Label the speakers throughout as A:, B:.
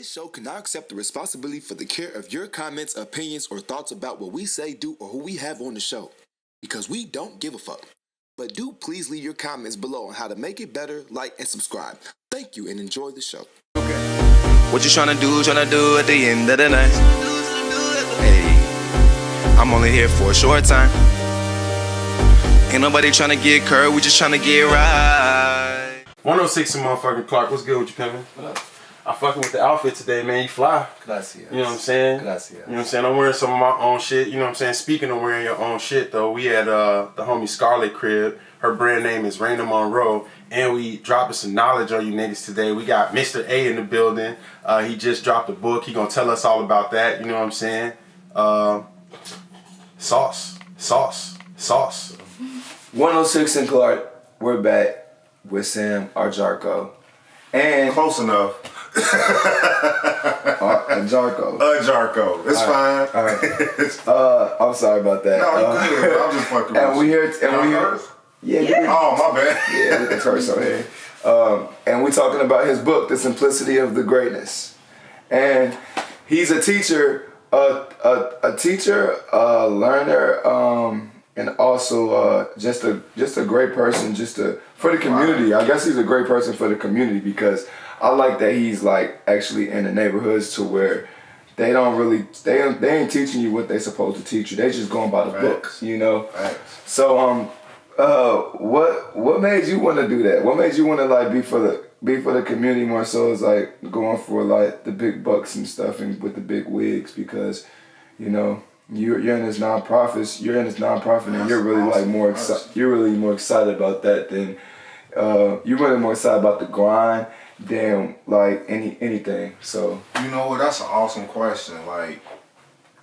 A: This show cannot accept the responsibility for the care of your comments, opinions, or thoughts about what we say, do, or who we have on the show, because we don't give a fuck. But do please leave your comments below on how to make it better, like, and subscribe. Thank you and enjoy the show.
B: Okay. What you tryna do at the end of the night? Hey, I'm only here for a short time. Ain't nobody tryna get curved, we just tryna get right.
C: 106 in motherfucking Clark. What's good with you, Kevin?
A: What up?
C: I fucking with the outfit today, man. You fly.
A: Gracias.
C: You know what I'm saying?
A: Gracias.
C: You know what I'm saying? I'm wearing some of my own shit. You know what I'm saying? Speaking of wearing your own shit, though, we had the homie Scarlett crib. Her brand name is ReynaMonroe. And we dropping some knowledge on you niggas today. We got Mr. A in the building. He just dropped a book. He gonna tell us all about that. You know what I'm saying? Sauce.
D: 106 in Clark, we're back with Sam Arjarko. And
E: close enough.
D: Jarko.
E: Jarko. It's fine.
D: All right. I'm sorry about that.
E: No, you good. I'm just fucking with
D: and we here. Yeah.
E: Oh, my bad.
D: Yeah, we can curse on here. And we're talking about his book, The Simplicity of the Greatness. And he's a teacher, a learner, and also just a great person, for the community. I guess he's a great person for the community because I like that he's like actually in the neighborhoods to where they ain't teaching you what they supposed to teach you. They just going by the books, you know.
E: Facts.
D: So what made you want to do that? What made you want to like be for the community more so as like going for like the big bucks and stuff and with the big wigs because, you know, you're in this nonprofit and you're really like more excited. You're really more excited about that than you're really more excited about the grind than like anything. So
E: you know what? That's an awesome question. Like,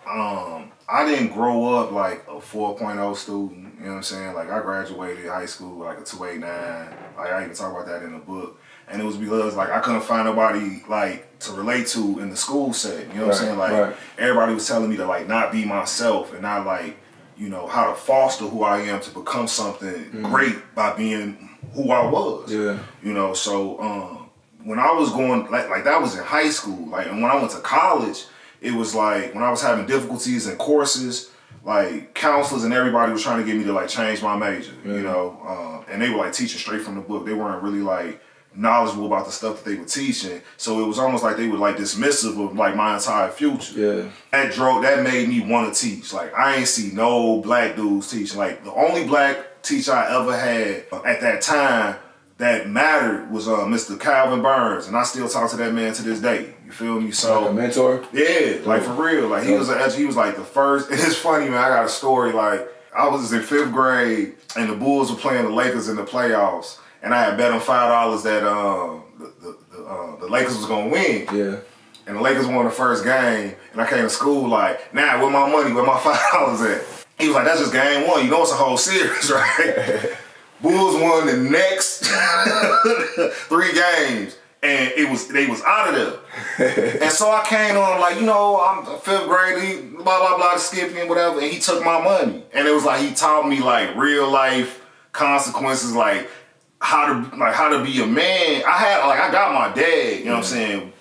E: I didn't grow up like a 4.0 student. You know what I'm saying? Like I graduated high school with like a 289. Like I even talk about that in the book. And it was because like I couldn't find nobody like to relate to in the school setting. You know what I'm saying? Like everybody was telling me to like not be myself and not like, you know, how to foster who I am to become something great by being who I was. Yeah. You know, so when I was going like that was in high school. Like and when I went to college, it was like when I was having difficulties in courses, like counselors and everybody was trying to get me to like change my major, you know, and they were like teaching straight from the book. They weren't really like knowledgeable about the stuff that they were teaching, so it was almost like they were like dismissive of like my entire future. Yeah, that made me want to teach. Like I ain't see no black dudes teaching. Like the only black teacher I ever had at that time that mattered was Mr. Calvin Burns, and I still talk to that man to this day. You feel me? So
D: like a mentor.
E: Yeah, like for real. Like he was like the first. And it's funny, man. I got a story. Like I was in 5th grade, and the Bulls were playing the Lakers in the playoffs. And I had bet on $5 that the Lakers was gonna win. Yeah. And the Lakers won the first game. And I came to school like, nah, where my money? Where my $5 at? He was like, that's just game one. You know it's a whole series, right? Bulls won the next 3 games, and they was out of there. And so I came on like, you know, I'm 5th grade, blah blah blah, skipping and whatever. And he took my money, and it was like he taught me like real life consequences, like. How to be a man. I got my dad, you know what I'm saying,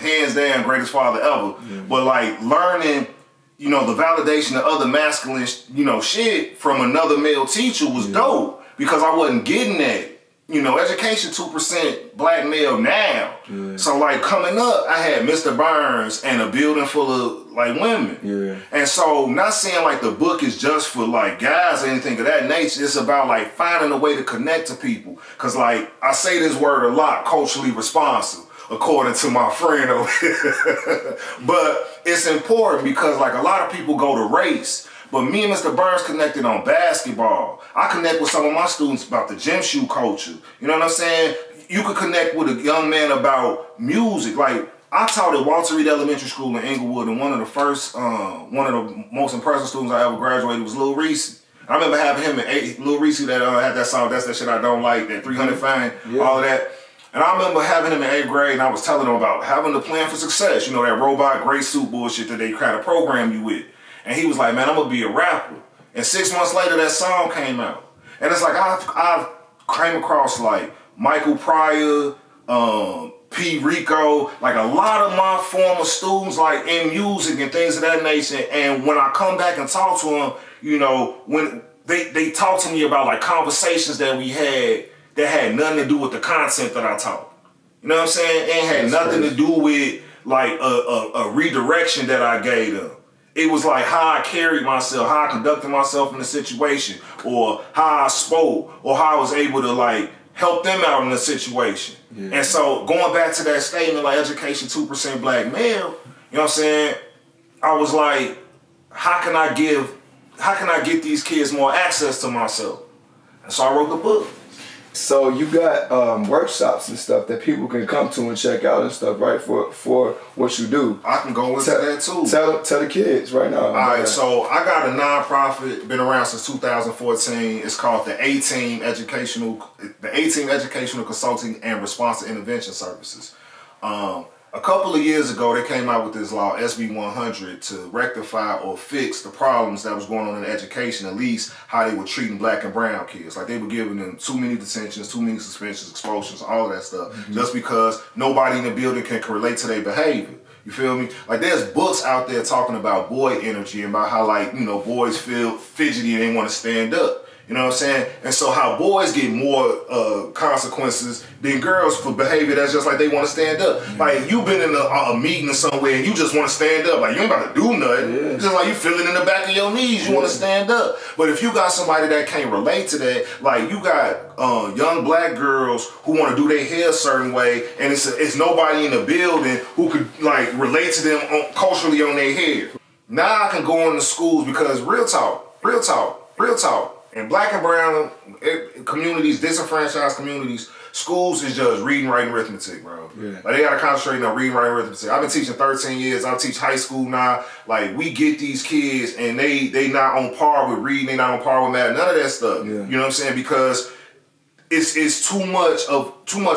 E: hands down greatest father ever. But like learning, you know, the validation of other masculine, you know, shit from another male teacher was dope because I wasn't getting that. You know, education 2% black male now. Yeah. So like coming up, I had Mr. Burns and a building full of like women. Yeah. And so not saying like the book is just for like guys or anything of that nature. It's about like finding a way to connect to people. Cause like I say this word a lot, culturally responsive, according to my friend over here. But it's important because like a lot of people go to race. But me and Mr. Burns connected on basketball. I connect with some of my students about the gym shoe culture. You know what I'm saying? You could connect with a young man about music. Like, I taught at Walter Reed Elementary School in Inglewood, and one of the most impressive students I ever graduated was Lil Reese. I remember having him in Lil Reese that had that song, That's That Shit I Don't Like, that 300 Fame, all of that. And I remember having him in 8th grade, and I was telling him about having the plan for success. You know, that robot gray suit bullshit that they kind of program you with. And he was like, man, I'm going to be a rapper. And 6 months later, that song came out. And it's like, I came across like Michael Pryor, P. Rico, like a lot of my former students, like in music and things of that nature. And when I come back and talk to them, you know, when they talk to me about like conversations that we had that had nothing to do with the content that I taught. You know what I'm saying? It had nothing to do with like a redirection that I gave them. It was like how I carried myself, how I conducted myself in a situation, or how I spoke, or how I was able to like help them out in a situation. Yeah. And so going back to that statement, like education 2% black male, you know what I'm saying? I was like, how can I get these kids more access to myself? And so I wrote the book.
D: So you got workshops and stuff that people can come to and check out and stuff, right? For what you do.
E: I can go into that too.
D: Tell the kids right now.
E: All right, so I got a nonprofit, been around since 2014. It's called the A-Team Educational Consulting and Response to Intervention Services. A couple of years ago, they came out with this law, SB 100, to rectify or fix the problems that was going on in education, at least how they were treating black and brown kids. Like they were giving them too many detentions, too many suspensions, expulsions, all of that stuff, just because nobody in the building can relate to their behavior. You feel me? Like there's books out there talking about boy energy and about how like, you know, boys feel fidgety and they want to stand up. You know what I'm saying? And so how boys get more consequences than girls for behavior that's just like they want to stand up. Like you've been in a meeting or somewhere and you just want to stand up. Like you ain't about to do nothing. It's just like you feel it in the back of your knees. You want to stand up. But if you got somebody that can't relate to that, like you got young black girls who want to do their hair a certain way and it's nobody in the building who could like relate to them culturally on their hair. Now I can go into schools because real talk. In black and brown communities, disenfranchised communities, schools is just reading, writing, arithmetic, bro. Yeah. Like they gotta concentrate on reading, writing, arithmetic. I've been teaching 13 years. I teach high school now. Like we get these kids and they not on par with reading, they not on par with math, none of that stuff. Yeah. You know what I'm saying? Because it's too much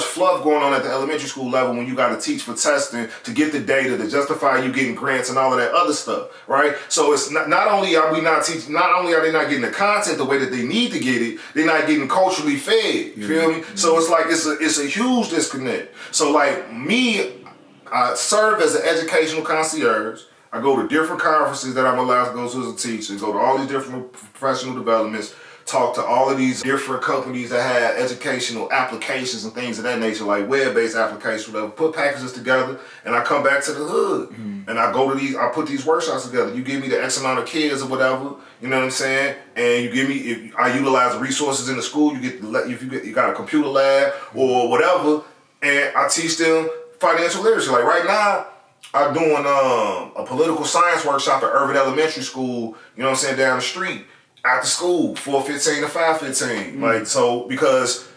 E: fluff going on at the elementary school level when you got to teach for testing to get the data to justify you getting grants and all of that other stuff, right? So it's not only are they not getting the content the way that they need to get it, they're not getting culturally fed. You feel me? So it's like it's a huge disconnect. So like me, I serve as an educational concierge. I go to different conferences that I'm allowed to go to as a teacher, go to all these different professional developments, talk to all of these different companies that have educational applications and things of that nature, like web-based applications, whatever, put packages together, and I come back to the hood. And I go to I put these workshops together. You give me the X amount of kids or whatever, you know what I'm saying? And you give me, if I utilize the resources in the school, you got a computer lab or whatever, and I teach them financial literacy. Like right now, I'm doing a political science workshop at Irvin Elementary School, you know what I'm saying, down the street. After school, 4:15 to 5:15. Like, so, because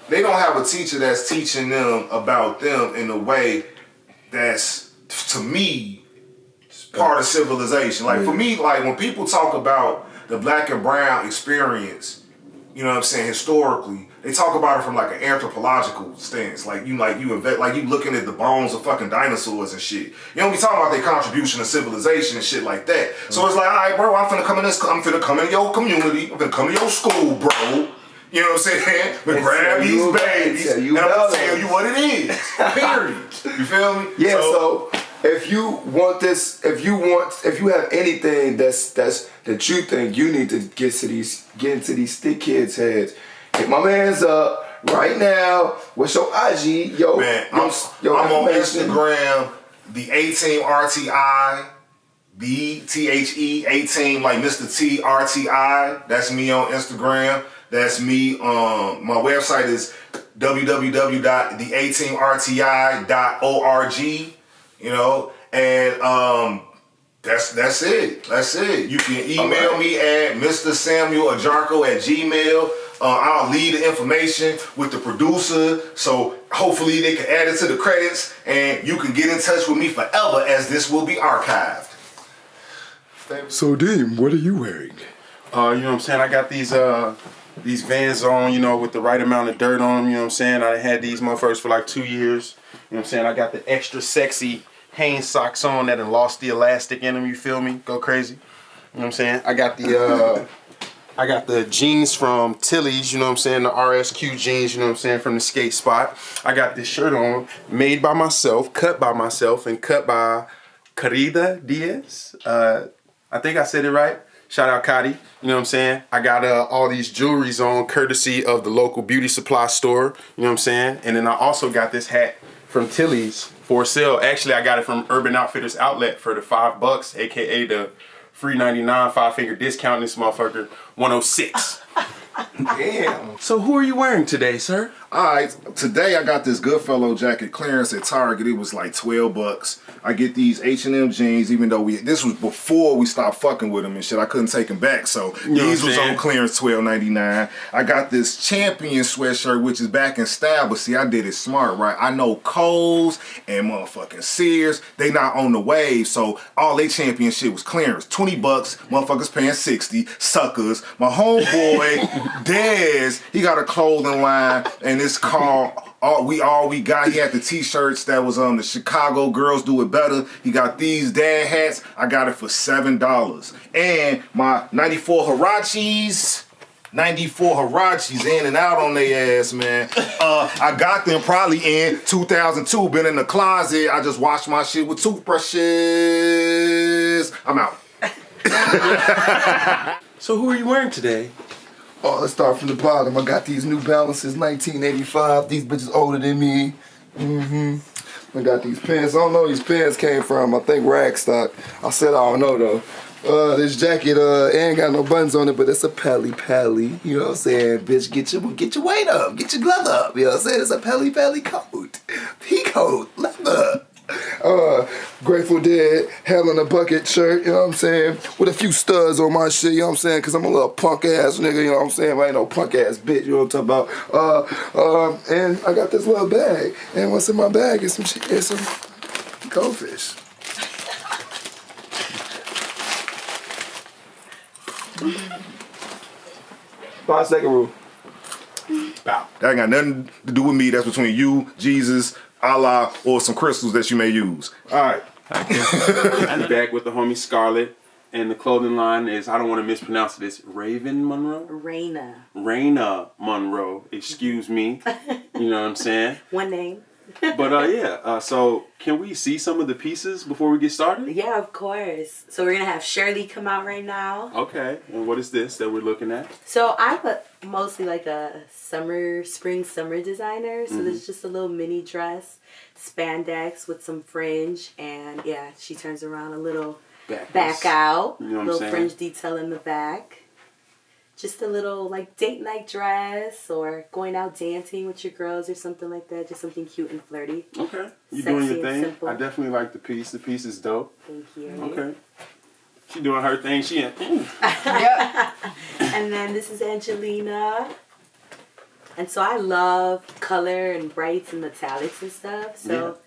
E: they don't have a teacher that's teaching them about them in a way that's, to me, part of civilization. Like, for me, like, when people talk about the black and brown experience, you know what I'm saying, historically, they talk about it from like an anthropological stance. Like you looking at the bones of fucking dinosaurs and shit. You don't be talking about their contribution to civilization and shit like that. So it's like, all right, bro, I'm finna come in your community. I'm finna come in your school, bro. You know what I'm saying? But grab these babies and I'm gonna tell you what it is. Period. You feel me?
D: Yeah. So if you want this, if you have anything that you think you need to get into these thick kids' heads, hit my man's up right now. What's your IG?
E: Man, I'm on Instagram, the A-Team RTI, the A-Team, like Mr. T RTI. That's me on Instagram. That's me. My website is www.theateamrti.org. You know, and that's it. That's it. You can email me at mrsamuelajarko@gmail.com. I'll leave the information with the producer, so hopefully they can add it to the credits, and you can get in touch with me forever, as this will be archived.
D: So, Deem, what are you wearing?
C: You know what I'm saying? I got these Vans on, you know, with the right amount of dirt on them. You know what I'm saying? I had these motherfuckers for like 2 years. You know what I'm saying? I got the extra sexy Hanes socks on that and lost the elastic in them. You feel me? Go crazy. You know what I'm saying? I got the I got the jeans from Tilly's, you know what I'm saying? The RSQ jeans, you know what I'm saying? From the skate spot. I got this shirt on, made by myself, cut by myself, and cut by Carida Diaz. I think I said it right. Shout out Cody, you know what I'm saying? I got all these jewelries on courtesy of the local beauty supply store, you know what I'm saying? And then I also got this hat from Tilly's for sale. Actually, I got it from Urban Outfitters Outlet for the $5, aka the free 99 5-finger discount. This motherfucker 106. Damn. So who are you wearing today, sir?
E: Alright, today I got this Goodfellow jacket clearance at Target. It was like $12. I get these H&M jeans, even though this was before we stopped fucking with them and shit. I couldn't take them back, so these was on clearance $12.99. I got this Champion sweatshirt, which is back in style, but see, I did it smart, right? I know Kohl's and motherfucking Sears, they not on the wave, so all they Champion shit was clearance. $20, motherfuckers paying $60, suckers. My homeboy, Dez, he got a clothing line, and it's called All We Got. He had the t-shirts that was on the Chicago Girls Do It Better. He got these dad hats. I got it for $7. And my 94 Huaraches in and out on their ass, man. I got them probably in 2002. Been in the closet. I just washed my shit with toothbrushes. I'm out.
C: So who are you wearing today?
D: Oh, let's start from the bottom. I got these New Balances, 1985. These bitches older than me. I got these pants. I don't know where these pants came from. I think Ragstock. I said I don't know though. This jacket ain't got no buttons on it, but it's a pally. You know what I'm saying? Bitch, get your weight up. Get your glove up. You know what I'm saying? It's a pally coat. Peacoat. Leather. Grateful Dead, Hell in a Bucket shirt, you know what I'm saying? With a few studs on my shit, you know what I'm saying? Cause I'm a little punk ass nigga, you know what I'm saying? I ain't no punk ass bitch, you know what I'm talking about? And I got this little bag, and what's in my bag is some shit, is some goldfish. 5-second rule.
E: That ain't got nothing to do with me. That's between you, Jesus, Allah, or some crystals that you may use. All right.
C: I'm back with the homie Scarlett, and the clothing line is, I don't want to mispronounce this, ReynaMonroe? ReynaMonroe. Excuse me. You know what I'm saying?
F: One name.
C: But so can we see some of the pieces before we get started?
F: Yeah, of course. So we're going to have Shirley come out right now.
C: Okay. And what is this that we're looking at?
F: So I'm mostly like a spring summer designer. So there's just a little mini dress, spandex with some fringe. And yeah, she turns around a little back out.
C: You know what I'm
F: little
C: saying?
F: Fringe detail in the back. Just a little like date night dress or going out dancing with your girls or something like that. Just something cute and flirty.
C: Okay. You
F: Sexy
C: doing your
F: and
C: thing.
F: simple.
C: I definitely like the piece. The piece is dope.
F: Thank you.
C: Okay. She doing her thing. She in.
F: And then this is Angelina. And so I love color and brights and metallics and stuff. So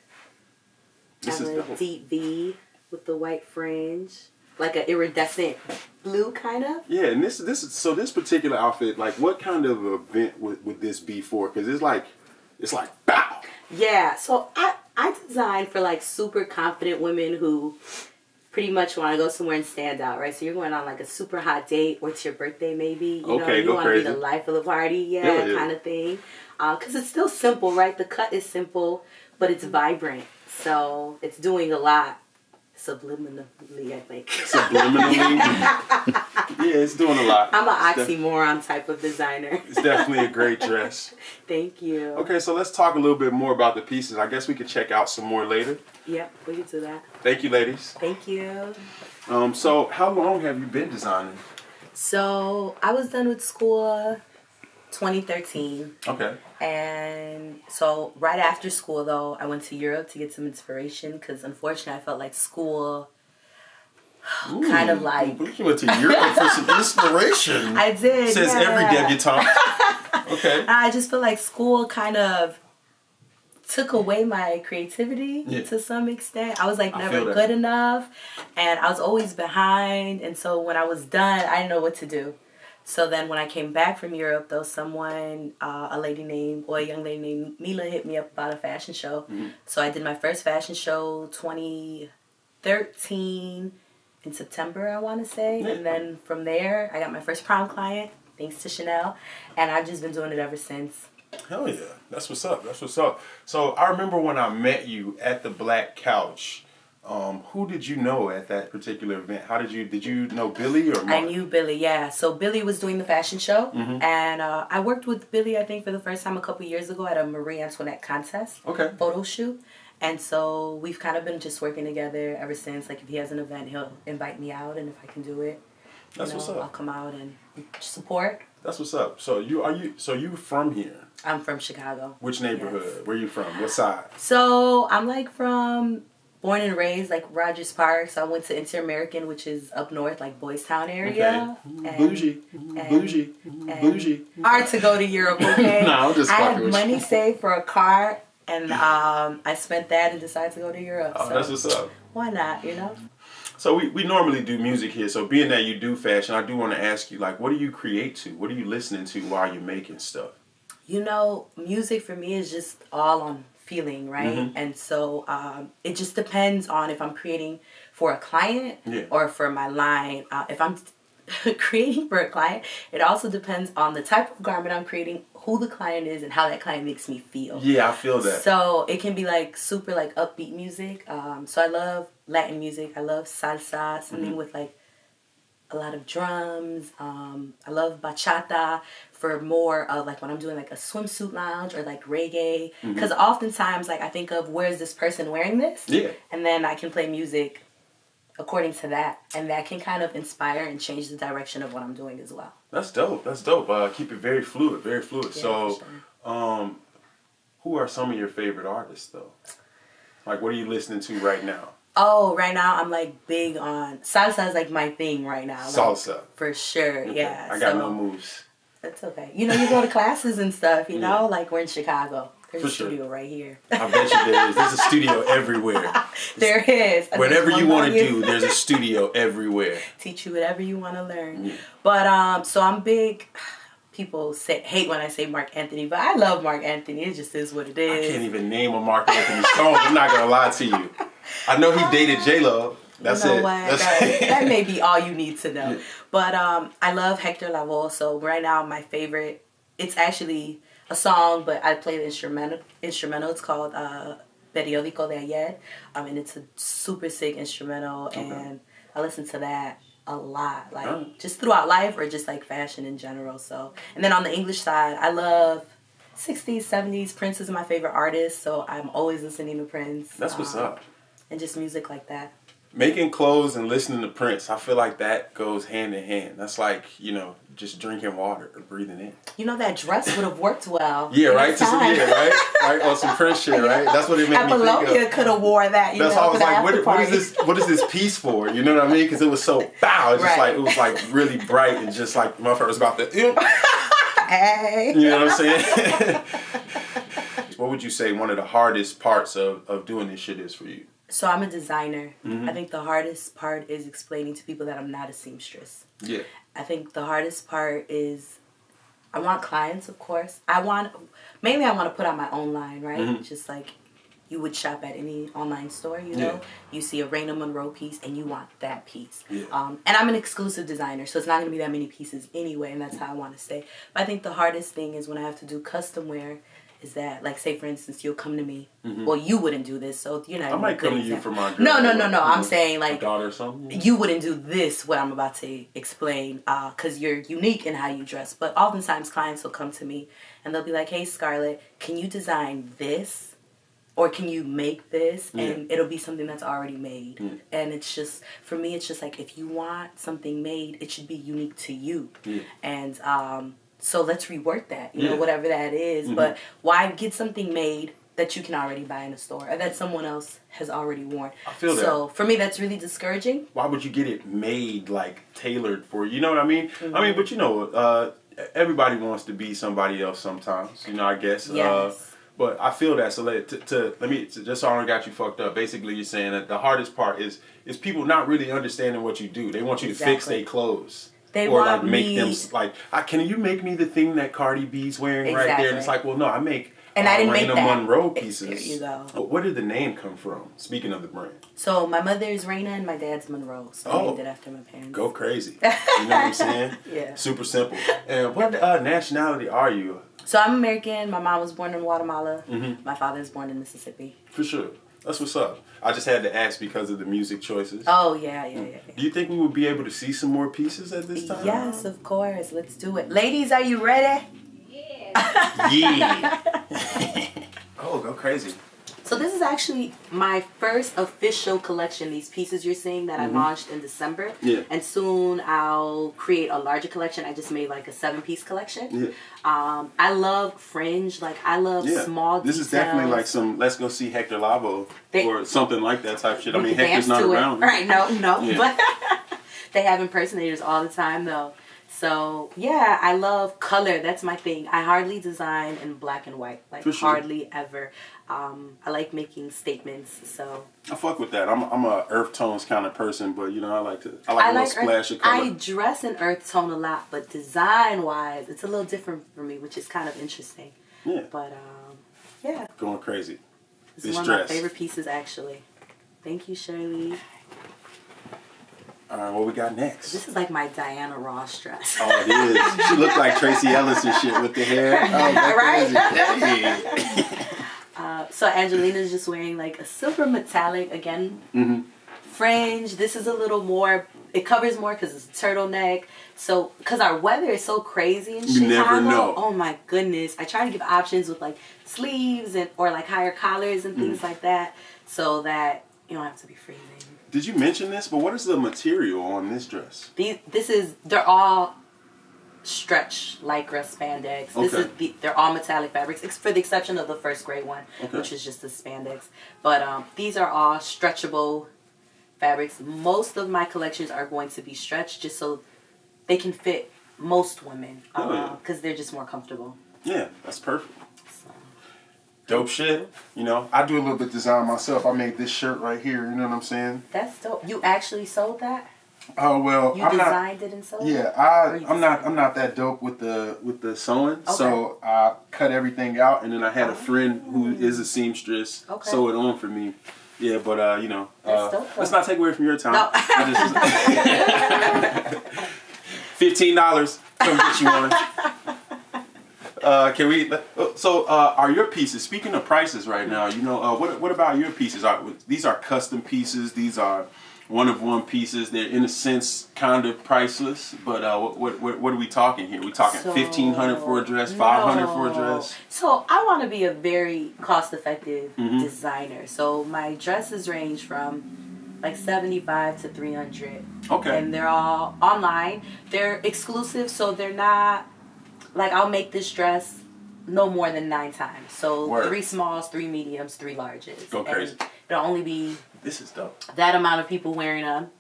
F: I have a deep V with the white fringe. Like an iridescent blue kind of.
C: Yeah, and this particular outfit, like what kind of event would this be for? Because it's like bow.
F: Yeah, so I designed for like super confident women who pretty much want to go somewhere and stand out, right? So you're going on like a super hot date or it's your birthday maybe. You know, you want to be the life of the party, kind of thing. Because it's still simple, right? The cut is simple, but it's vibrant. So it's doing a lot. Subliminally, I think.
C: Subliminally? Yeah, it's doing a lot.
F: I'm an oxymoron type of designer.
C: It's definitely a great dress.
F: Thank you.
C: Okay, so let's talk a little bit more about the pieces. I guess we could check out some more later.
F: Yep, we can do that.
C: Thank you, ladies.
F: Thank you.
C: So how long have you been designing?
F: So I was done with school 2013.
C: Okay.
F: And so right after school, though, I went to Europe to get some inspiration because unfortunately I felt like school kind of like...
C: You went to Europe for some inspiration.
F: I did,
C: Says every debutante. Okay.
F: I just feel like school kind of took away my creativity to some extent. I was like never good enough and I was always behind. And so when I was done, I didn't know what to do. So then when I came back from Europe, though, someone, a young lady named Mila hit me up about a fashion show. So I did my first fashion show 2013. In in September, I want to say. And then from there, I got my first prom client, thanks to Chanel. And I've just been doing it ever since.
C: Hell yeah. That's what's up. That's what's up. So I remember when I met you at the Black Couch. Who did you know at that particular event? Did you know Billy or Mark?
F: I knew Billy, yeah. So Billy was doing the fashion show. And I worked with Billy, I think, for the first time a couple years ago at a Marie Antoinette contest.
C: Okay.
F: Photo shoot. And so we've kind of been just working together ever since. Like, if he has an event, he'll invite me out. And if I can do it,
C: That's what's up.
F: I'll come out and support.
C: That's what's up. So you from here?
F: I'm from Chicago.
C: Which neighborhood?
F: Yes.
C: Where you from? What side?
F: So I'm like born and raised like Rogers Park. So I went to Inter-American, which is up north, like Boys Town area.
C: Okay. Bougie.
F: Hard to go to Europe, okay?
C: No, I'm just
F: I
C: fucking
F: had
C: with
F: money
C: you.
F: saved for a car, and I spent that and decided to go to Europe.
C: Oh,
F: so
C: that's what's up.
F: why not,
C: So we normally do music here. So being that you do fashion, I do want to ask you, like, what do you create to? What are you listening to while you're making stuff?
F: Music for me is just all on feeling, right? And so it just depends on if I'm creating for a client or for my line. If I'm creating for a client, it also depends on the type of garment I'm creating, who the client is, and how that client makes me feel.
C: Yeah, I feel that.
F: So it can be like super like upbeat music. So I love Latin music. I love salsa, something with like a lot of drums. I love bachata for more of like when I'm doing like a swimsuit lounge or like reggae. Because oftentimes like I think of, where's this person wearing this?
C: Yeah.
F: And then I can play music according to that. And that can kind of inspire and change the direction of what I'm doing as well.
C: That's dope. That's dope. Keep it very fluid. Very fluid.
F: Yeah,
C: So,
F: for sure.
C: who are some of your favorite artists though? Like, what are you listening to right now?
F: Oh, right now I'm like big on salsa is like my thing right now. Like,
C: Salsa.
F: for sure,
C: Okay.
F: yeah.
C: I got
F: so,
C: no moves.
F: That's okay. You go to classes and stuff, you know? Like, we're in Chicago. There's
C: For
F: a
C: sure.
F: studio right here.
C: I bet you there is. There's a studio everywhere.
F: There is.
C: Whatever you want to do, there's a studio everywhere.
F: Teach you whatever you want to learn.
C: Yeah.
F: But, so I'm big. People hate when I say Mark Anthony, but I love Mark Anthony. It just is what it is.
C: I can't even name a Mark Anthony song. I'm not going to lie to you. I know he dated J-Lo. That's
F: you know
C: it.
F: What? That may be all you need to know. Yeah. But I love Hector Lavoe. So right now, my favorite, it's actually a song, but I play the instrumental. It's called Periódico de Ayer. And it's a super sick instrumental. Okay. And I listen to that a lot. Like, just throughout life or just like fashion in general. So, and then on the English side, I love 60s, 70s. Prince is my favorite artist. So I'm always listening to Prince.
C: That's what's up.
F: And just music like that.
C: Making clothes and listening to Prince, I feel like that goes hand in hand. That's like, just drinking water or breathing in.
F: That dress would have worked well.
C: Yeah, right? Right? On some Prince shit, right? That's what it made me think of.
F: Apollonia could have wore that,
C: That's why I was like, what is this piece for? You know what I mean? Because it was so, bow. It's just it was like really bright and just like, motherfucker was about to,
F: hey.
C: You know what I'm saying? What would you say one of the hardest parts of doing this shit is for you?
F: So I'm a designer. I think the hardest part is explaining to people that I'm not a seamstress.
C: Yeah.
F: I think the hardest part is I want clients, of course. Mainly I want to put out my own line, right? Just like you would shop at any online store, know? You see a ReynaMonroe piece and you want that piece.
C: Yeah.
F: And I'm an exclusive designer, so it's not going to be that many pieces anyway, and that's how I want to stay. But I think the hardest thing is when I have to do custom wear is that, like, say, for instance, you'll come to me. Well, you wouldn't do this, so you're not.
C: I might come to you for my girl.
F: No. I'm saying, like,
C: daughter or something.
F: You wouldn't do this, what I'm about to explain, because you're unique in how you dress. But oftentimes, clients will come to me, and they'll be like, hey, Scarlett, can you design this? Or can you make this? And it'll be something that's already made. And it's just, for me, it's just like, if you want something made, it should be unique to you. And so let's rework that, you know, whatever that is. But why get something made that you can already buy in a store or that someone else has already worn?
C: I feel that.
F: So for me, that's really discouraging.
C: Why would you get it made, like, tailored for you? You know what I mean? I mean, but everybody wants to be somebody else sometimes, I guess.
F: Yes.
C: But I feel that. So let me just so I don't got you fucked up. Basically, you're saying that the hardest part is people not really understanding what you do. They want you to fix their clothes.
F: They
C: or
F: want
C: like make them like, can you make me the thing that Cardi B's wearing right there? And it's like, well, no, I make
F: And I didn't make that.
C: ReynaMonroe pieces.
F: There you go.
C: Where did the name come from? Speaking of the brand.
F: So my mother is Reyna and my dad's Monroe. So I named it after my parents.
C: Go crazy. You know what I'm saying?
F: Yeah.
C: Super simple. And what nationality are you?
F: So I'm American. My mom was born in Guatemala.
C: Mm-hmm.
F: My father was born in Mississippi.
C: For sure. That's what's up. I just had to ask because of the music choices.
F: Oh, yeah.
C: Do you think we will be able to see some more pieces at this time?
F: Yes, of course. Let's do it. Ladies, are you ready?
C: Yeah. Oh, go crazy.
F: So this is actually my first official collection, these pieces you're seeing that I launched in December.
C: Yeah.
F: And soon I'll create a larger collection. I just made like a 7-piece collection.
C: Yeah.
F: I love fringe. Like I love small
C: This
F: details.
C: is definitely like some let's go see Hector Lavoe or something like that type shit. I mean, Hector's
F: dance
C: not
F: to it.
C: around.
F: Right, no.
C: Yeah.
F: But they have impersonators all the time though. So yeah, I love color. That's my thing. I hardly design in black and white. Like
C: For sure.
F: hardly ever. I like making statements. So
C: I fuck with that. I'm a earth tones kind of person, but you know I like a little splash of color.
F: I dress in earth tone a lot, but design wise, it's a little different for me, which is kind of interesting.
C: Yeah.
F: But yeah.
C: Going crazy.
F: This is one of my favorite pieces actually. Thank you, Shirley.
C: All right, what we got next?
F: This is like my Diana Ross dress.
C: Oh, it is. She looked like Tracy Ellis and shit with the hair. Oh,
F: Right?
C: Crazy.
F: So Angelina's just wearing like a silver metallic, again, fringe. This is a little more, it covers more because it's a turtleneck. So, because our weather is so crazy in Chicago.
C: You never know.
F: Oh my goodness. I try to give options with like sleeves and or like higher collars and things like that so that you don't have to be freezing.
C: Did you mention this? But what is the material on this dress?
F: They're all stretch lycra spandex.
C: Okay.
F: They're all metallic fabrics, for the exception of the first gray one, which is just the spandex. But these are all stretchable fabrics. Most of my collections are going to be stretched just so they can fit most women because they're just more comfortable.
C: Yeah, that's perfect. Dope shit. You know, I do a little bit of design myself. I made this shirt right here. You know what I'm saying?
F: That's dope. You actually sold that?
C: Oh well,
F: You designed it and sold it?
C: Yeah, I'm not that dope with the sewing.
F: Okay.
C: So I cut everything out, and then I had a friend who is a seamstress sew it on for me. Yeah, but you know, let's not take away from your time.
F: No.
C: $15. Come get you one. Can we? So, are your pieces? Speaking of prices, right now, you know, what about your pieces? These are custom pieces. These are one-of-one pieces. They're in a sense kind of priceless. But what are we talking here? We talking $1,500 for a dress, $500 for a dress?
F: So I want to be a very cost-effective designer. So my dresses range from like $75 to $300.
C: Okay.
F: And they're all online. They're exclusive, so they're not. Like, I'll make this dress no more than 9 times. So, 3 smalls, 3 mediums, 3 larges.
C: Go crazy.
F: And it'll only be
C: This is dope.
F: that amount of people wearing them.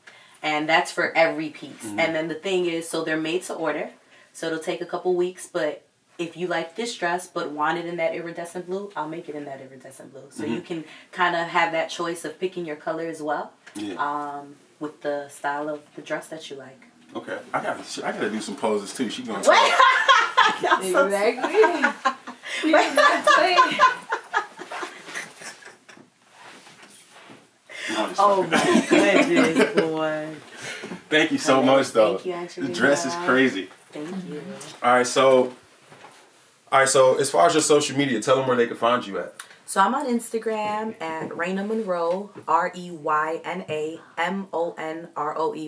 F: And that's for every piece. And then the thing is, so they're made to order. So, it'll take a couple weeks. But if you like this dress but want it in that iridescent blue, I'll make it in that iridescent blue. So, you can kind of have that choice of picking your color as well.
C: Yeah.
F: With the style of the dress that you like.
C: Okay. I gotta do some poses too. She going.
F: What?
G: Exactly.
F: Oh my goodness, boy.
C: Thank you so much, though.
F: Thank you, Angelina.
C: The dress is crazy.
F: Thank you.
C: All right, so as far as your social media, tell them where they can find you at.
F: So I'm on Instagram at ReynaMonroe, ReynaMonroe.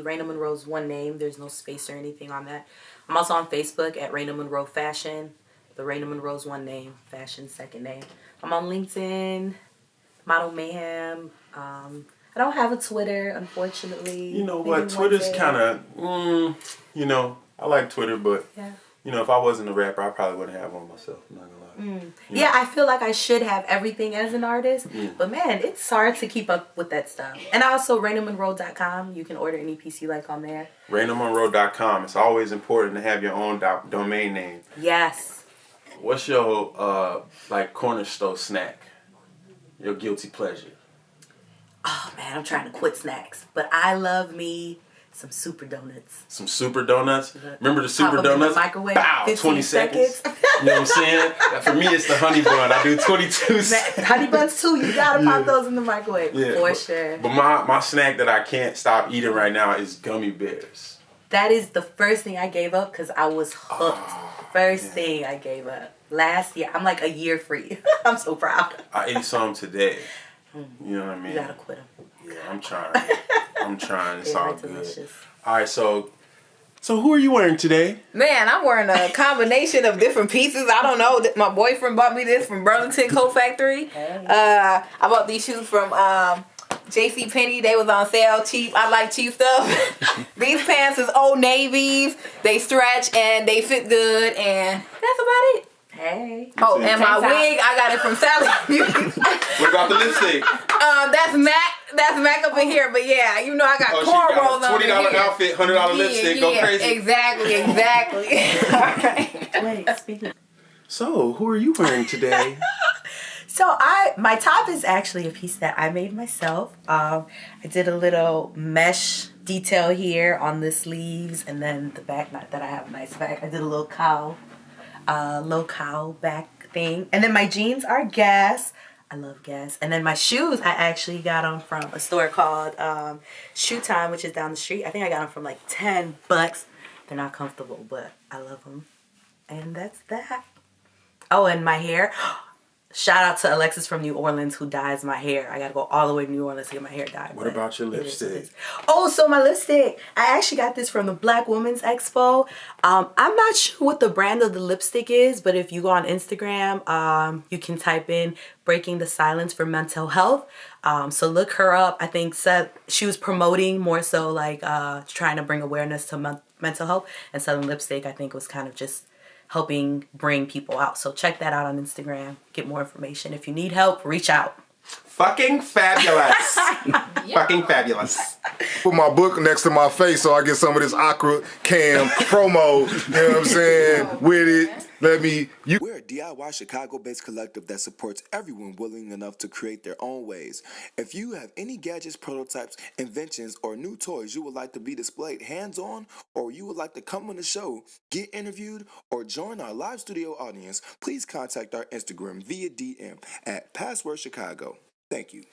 F: ReynaMonroe's one name. There's no space or anything on that. I'm also on Facebook at ReynaMonroe Fashion. The ReynaMonroe's one name, Fashion second name. I'm on LinkedIn, Model Mayhem. I don't have a Twitter, unfortunately.
C: You know what? Twitter's kind of, you know, I like Twitter, but, you know, if I wasn't a rapper, I probably wouldn't have one myself. I'm not gonna lie.
F: Yeah, I feel like I should have everything as an artist, but man, it's hard to keep up with that stuff. And also, ReynaMonroe.com. You can order any piece you like on there.
C: ReynaMonroe.com. It's always important to have your own domain name.
F: Yes.
C: What's your, like, corner store snack? Your guilty pleasure?
F: Oh man, I'm trying to quit snacks, but I love me some super donuts.
C: Some super donuts. Remember the
F: Pop
C: super
F: 'em in the
C: donuts?
F: microwave,
C: Bow, 20 seconds. You know what I'm saying? For me, it's the honey bun. I do 22 seconds.
F: Honey buns too. You gotta pop those in the microwave for sure.
C: But my snack that I can't stop eating right now is gummy bears.
F: That is the first thing I gave up because I was hooked. First thing I gave up. Last year. I'm like a year free. I'm so proud.
C: I ate some today. You know what I mean?
F: You gotta quit them.
C: Yeah, I'm trying. I'm trying. It's all good.
F: Delicious.
C: All right, so who are you wearing today?
G: Man, I'm wearing a combination of different pieces. I don't know. My boyfriend bought me this from Burlington Coat Factory.
F: Hey.
G: I bought these shoes from JC Penney. They was on sale, cheap. I like cheap stuff. These pants is Old Navy's. They stretch and they fit good, and that's about it.
F: Hey.
G: Oh, and my wig, I got it from Sally Beauty.
C: What about the lipstick?
G: That's Mac. That's Mac up in here. But yeah, you know I got cornrows on here.
C: $20 outfit, $100 lipstick. Go crazy.
G: Exactly. All right.
F: Wait, speaking.
C: So, who are you wearing today?
F: So my top is actually a piece that I made myself. I did a little mesh detail here on the sleeves, and then the back. Not that I have a nice back. I did a little cowl back thing, and then my jeans are Gas. I love Gas. And then my shoes, I actually got them from a store called Shoe Time, which is down the street. I think I got them from like $10. They're not comfortable, but I love them. And that's that. Oh, and my hair. Shout out to Alexis from New Orleans who dyes my hair. I gotta go all the way to New Orleans to get my hair dyed.
C: What about your lipstick?
F: Oh, so my lipstick. I actually got this from the Black Women's Expo. I'm not sure what the brand of the lipstick is, but if you go on Instagram, you can type in Breaking the Silence for Mental Health. So look her up. I think she was promoting more so like trying to bring awareness to mental health, and selling lipstick I think was kind of just helping bring people out. So check that out on Instagram. Get more information. If you need help, reach out.
C: Fucking fabulous. Fucking fabulous.
E: Put my book next to my face so I get some of this Aqua Cam promo, you know what I'm saying, with it.
A: We're a DIY Chicago-based collective that supports everyone willing enough to create their own ways. If you have any gadgets, prototypes, inventions, or new toys you would like to be displayed hands-on, or you would like to come on the show, get interviewed, or join our live studio audience, please contact our Instagram via DM at Password Chicago. Thank you.